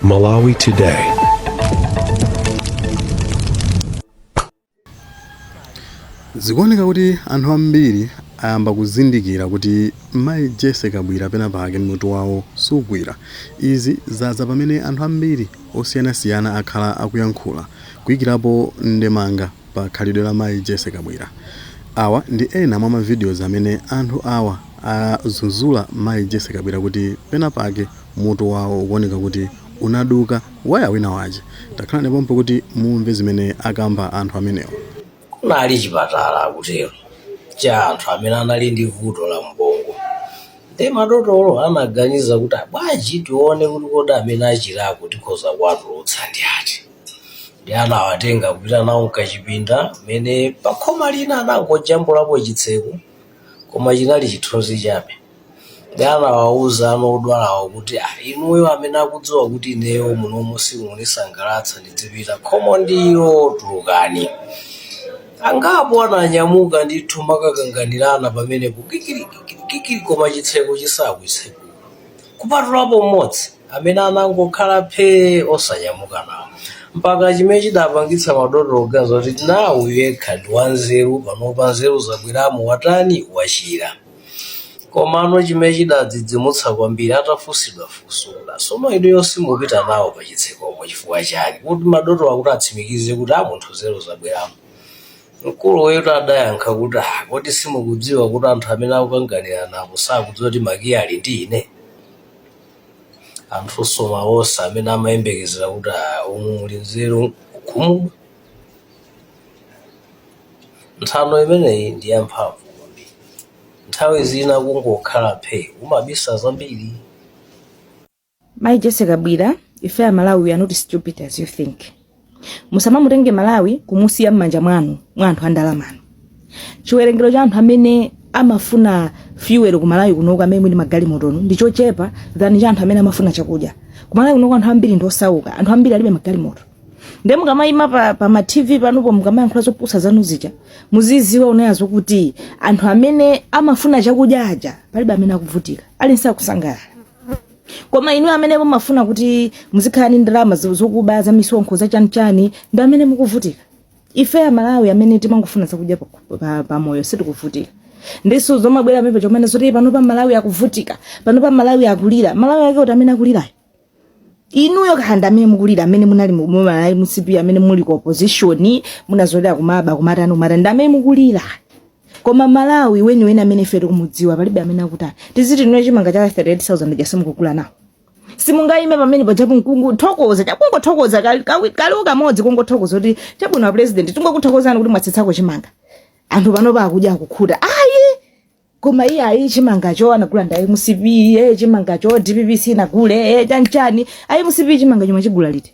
Malawi Today. Zikuoneka kuti anthu ambiri ayamba kuzindikira kuti mayi Jesse Kabwira pena pake mutu wawo sugwira. Izi zaza pamene anthu ambiri osiyanasiyana akhala akuyankhula kuyikirapo ndemanga pa khalidwe la mayi Jesse Kabwira. Awa ndi ena mwa videos amene anthu awa azunzula mayi Jesse Kabwira kuti pena pake mutu wawo ukuoneka kuti unaduka waya wina waje. Takhala nepompo kuti mumve zimene akamba anthu amenewo. Kunali chipatala akutero cha anthu amene anali ndi vuto la mbongo. Ndi madotolo anaganiza kuti bwanji tione kuti kodi amene achirako tikhoza kuwatulutsa ndi ati. Ndi anawatenga kupita nawo mkachipinda mene pakhoma lina anangojambulapo chitseko koma chinali chithunzi chabe. Ndi anawawuza anodwalawo kuti inuyo amene akudziwa kuti ineyo munomu simunisangalatsa ndizipita khomo ndilo tulukani. Angapo ananyamuka ndithu makakanganirana pamenepo kikiri koma chitseko chisakwitseko. Kupatulapo mmodzi amene anangokhala phe osanyamuka nawo. Mpaka chimene chidapangitsa madotolo kuganiza kuti nawu yekha ndi wanzeru panopa nzeru zabweramo watani wachira. Komano chimene chidadzidzimutsa kwambiri atafunsidwa funsula. Sono inuyo simupita nawo pa chitsekopo chifukwa chake kuti madotolo akuti atsimikize kuti munthu nzeru zabweramo. Mkulu wetu adayankha kuti kodi simukudziwa kuti anthu amene akukanganira napo sakudziwa kuti makiyi ali ndi ine. Anthu osoma onse amene amayembekezera kuti muli nzeru kukhumudwa. Nthano imeneyi ndi yamphamvu kwambiri. Nthawi zina kungokhala phe umabisa zambiri. Mayi Jesse Kabwira, ife Malawi, we are not stupid as you think. Musamamutenge Malawi kumusiya m'manja mwanu mwa anthu andalamano. Chiwerengero cha anthu amene amafuna fuel ku Malawi kunoka amene muli magalimoto ndi chochepa than cha anthu amene amafuna chakudya. Ku Malawi kunoka anthu ambiri ndi osauka, anthu ambiri alibe magalimoto. Ndiye mukamayima pa ma TV panopo mukamayankhula zopusa zanu zija, muziziwa unayazo kuti anthu amene amafuna chakudya aja palibe amene akuvutika, alinse akusangalala. Koma inu amene mumafuna kuti muzikhala ndi ndalama zokuba za misonkho za chani ndi amene mukuvutika. Ife Malawi amene timangofuna zakudya pa moyo sitikuvutika. Ndiso zomabwera pepe chomene zoti pano pa Malawi akuvutika, pano pa Malawi akulira. Malawi ake kuti amene akulira. Inuyo kahanda amene mukulira amene munali mu Malawi musipi amene muli ku opposition munazolera kumaba kumatano ndi amene mukulira. Koma Malawi weni amene ife tikumudziwa palibe amene akutani. Tiziti nwe chimanga cha 38,000 ja simukukula nawo. Simungayime pamene pajapo mkungu thokoza chakungo thokoza kali ukamodzi kungo thokoza kuti chabuna president tungokuthokozana kuti mwatsitsako chimanga. Anthu pano pa akudya akukhuta. Koma ayi chimanga cho anagula ndaye musipi chimanga cho DPPC nagule chanchani musipi chimanga chomwe chigula liti.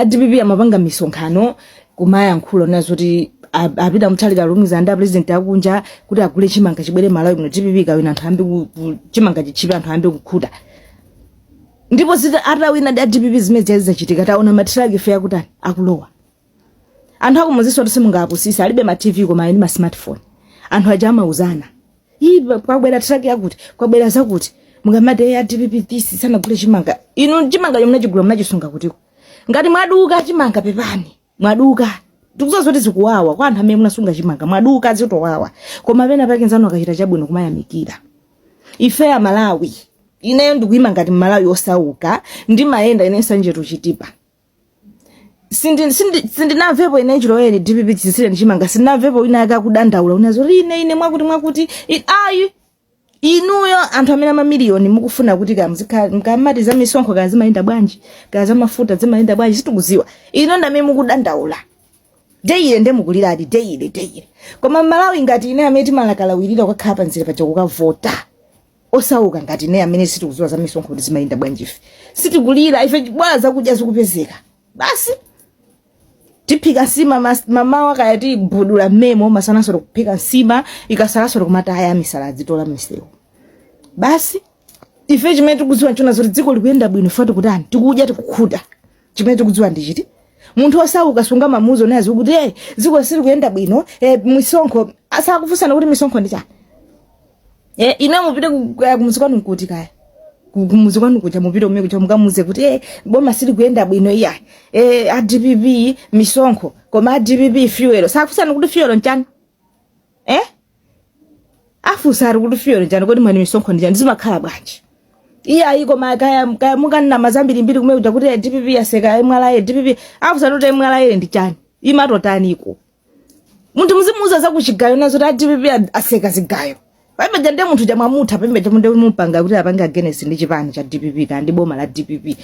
DPP amapanga misonkhano kumayankhula nazo kuti apita muthalika lumiza anda president akunja kuti agule chimanga chibwere Malawi kuno DPP kawina anthu ambe chimanga chichipa anthu ambe kukhuta. Ndipo zita atawina DPP zimene zachitika taona matraki fair kutani akulowa. Anthu akumuziswa kuti simungapusisa alibe ma TV koma ali ma smartphone. Anthu ajama uzana. Kwabwera traki yakuti kwabwera zakuti mungamade ya DPP this sana gule chimanga. Inu chimanga chomwe chigula mnachisunga kutiko. Ngati mwaduka chimanga pepani. Mwaduka tikuzozoti zikuwawa kwa anthu amene munasunga chimanga mwaduka zitowawa. Koma pena pake nzano akachita chabwino kumayamikira. Ife Malawi ineyo ndikuyima ngati Malawi osauka ndi maenda ine sanje tuchitipa. Sindinamvepo ine chiloweni DPP chisire ndi chimanga sindinamvepo ina akakudandaula unazo ine mwakuti inuyo anthu amene mamiliyoni mukufuna kuti mkamati za misonkho kazi mayenda bwanji kazi mafuta zimayenda bwanji situkuziwa ino ndamene mukudandaula. Deile ndemukuliradi deile. Koma Malawi ngati ine amene timalakala kwa khapa nzira pacha kukavota. Osauka ngati ine amene situkuziwa za misonkho kuti zimayenda bwanji ife. Sitikulira ife bwana zakudya zikupezeka. Basi tipika sima mama wakati budula memo masanaso kupika sima ikasalaso kumataya misala zitola misewu. Basi ife chimene tikudziwa nchona zoti dziko likuyenda bwino fati kutani tikudya tikukhuta. Chimene tikudziwa ndi chiti munthu osauka sunga mamuzo naye kuti dziko sili kuyenda bwino misonkho asakufunsana kuti misonkho ndi chani. Ine mupite kumuzikano nkuti kaya kumuzi kwanu kuja mupita umwe kuja mukamuze kuti boma sili kuyenda bwino iya ADPP misonkho koma ADPP fuel sakusana kuti fuel njani afusari kuti fuel njani kodi mani misonkho njani zimakhala bwanji iya iko makaya mukana mazambiri mbiri kumwe kuja kuti ADPP yaseka imwala ADPP afusana kuti imwala ndi chani imatotani iko muntu muzimuza za kuchigayo nazo kuti ADPP aseka zigayo pambe jande muntu jamamutha pambe jamunde mupanga kuti apanga Genesis ndi chipani cha DPP kandi boma la DPP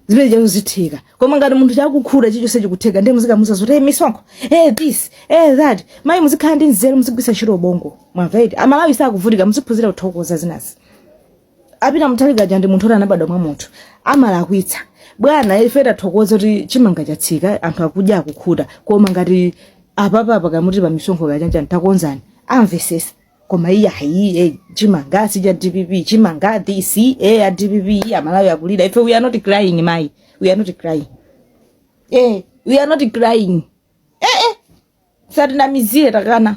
zimene jazithika koma ngati muntu chakukhula chicho sechikutheka ndi muzikamuza zoti misonkho this that mayi muzikhala ndi nzeru muzigwisa ntchito bongo mwamvaiti amalawi sakuvutika muziphunzira kuthokoza zinazi apita Mutharika jande muntu ora anabadwa mwa munthu amalakwitsa bwana ife tathokoza kuti chimanga chatsika anthu akudya akukhuta koma ngati apapa kamuti pa misonkho kachanja ntakonzani amvesesa koma iya hayi chimanga sija DPP chimanga this DPP amalawi akulira ife we are not crying mai we are not crying we are not crying sadina mizire takana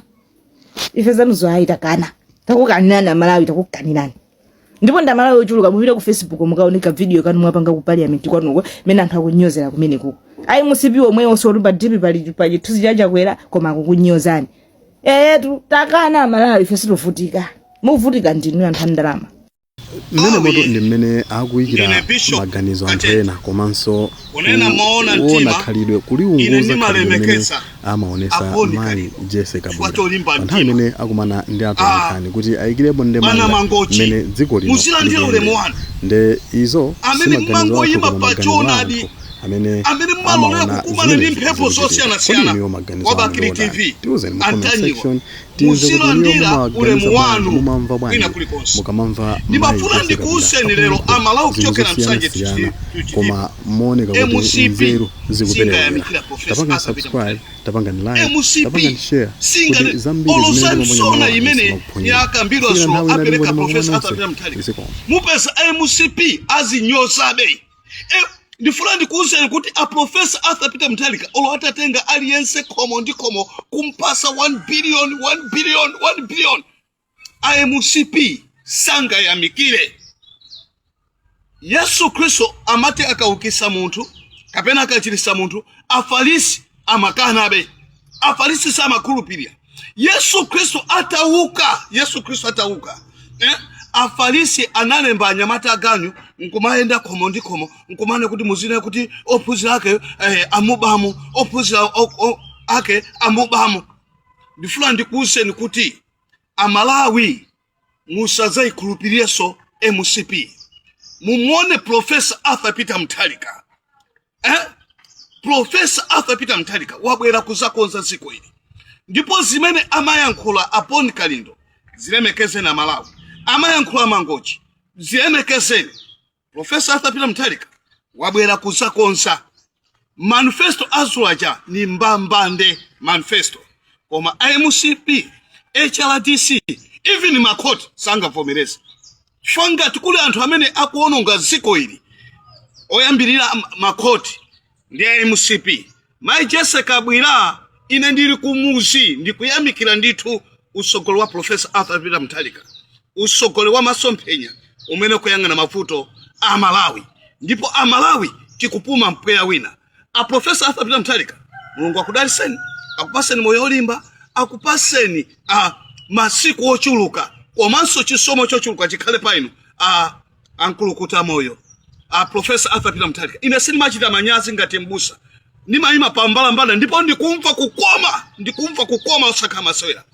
ife zanuzo hayi takana takukanana malawi takukanirana ndipo ndamalawi ochuluka mupita ku Facebook mukaoneka video kanu mwapanga ku parliament kwanuko mena anthu akunyozera kumene kuko ayi musipiwo mweyo solumba DPP pali thuzi jaja kwera koma kukunyozani takana malawi ife sitovutika muvutika ndinu anthu andalama mmene moto ndi mmene akuyikira maganizo anthu ena komanso kuona khalidwe kuliunguza mmene amaonesa mayi Jesse Kabwera anthu amene akumana ndi atolankhani kuti ayikirepo ndemanga mmene dziko lino nde izo simaganizo akho koma maganizo anthu amene amaona kumana ndi mphepo zosiyana-siyana wabakiri TV antanyiwa musilandira ulemu wanu ina kulikonse ndimafuna ndikuwuseni lero amalawi kuchokera msanje koma muoneka kuti nzeru zikuperewera tapanga subscribe tapanga like tapanga share kuti zambiri olosana imene yakambidwa so apereka Professor Arthur Peter Mutharika mupesa MCP azinyosabe ndifuna ndikuwuzeni kuti a Professor Arthur Peter Mutharika atatenga aliyense komo ndi komo kumpasa 1 billion AMCP sanga ya mikile Yesu Kristo amate akaukisa muntu kapena akachirisa muntu afalisi amakanabe afalisi samakhulupirira Yesu Kristo atauka afalisi analemba anyamata aganyu nkumaenda komo ndi komo nkumane kuti muzine kuti ophunzira ake amubamu ophunzira ake amubamu ndifuna ndikuwuzeni kuti amalawi musazayikhulupirireso MCP mumuone Professor Arthur Peter Mutharika Professor Arthur Peter Mutharika wabwera kuzakonza dziko ili ndipo zimene amayankhula aponi Kalindo zilemekeze na Malawi amayankhula mangochi zilemekezeni Professor Arthur Peter Mutharika wabwera kuzakonza manifesto azulaja ni mbambande manifesto koma MCP HRDC even makoti sangavomereza chifanga tikule anthu amene akuononga dziko ili oyambirira makoti ndi MCP mayi Jesse Kabwera ine ndili kumuzi ndikuyamikira ndithu usogolo wa Professor Arthur Peter Mutharika usogolo wa masomphenya umene kuyang'ana mavuto amalawi ndipo amalawi tikupuma mpweya wina a Professor Arthur Peter Mutharika Mulungu akudaliseni akupaseni moyo olimba akupaseni masiku ochuluka komanso chisomo chochuluka chikhale paino ankulukuta moyo Professor Arthur Peter Mutharika ine sinimachita manyazi ngati mbusa nimayima pambalambala ndipo ndikumva kukoma osakha masewera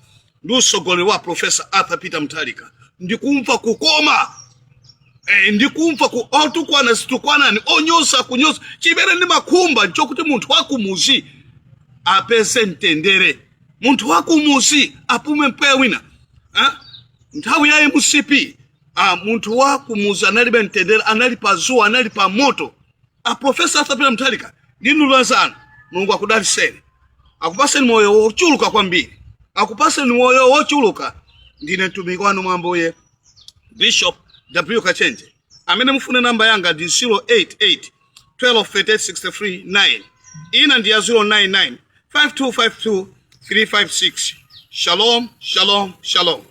ndi usogolo wa Professor Arthur Peter Mutharika ndikumva kukoma ndikumva ku otukwana situkwanani onyosa kunyosa chimene ndi makhumba nchokuti munthu wakumuzi apese mtendere munthu wakumuzi apume mpweya wina nthawi ya MCP munthu wakumuzi analibe mtendere anali pa zuwa anali pa moto Professor Arthur Peter Mutharika ndinulazana Mulungu akudaliseni akupaseni moyo wochuluka kwambiri akupaseni moyo wochuluka ndine mtumiki wanu mwamboye Bishop W Kachenje amene mufune namba yanga ndi 088 1238 9 ina ndi ya 099 5252 356 Shalom.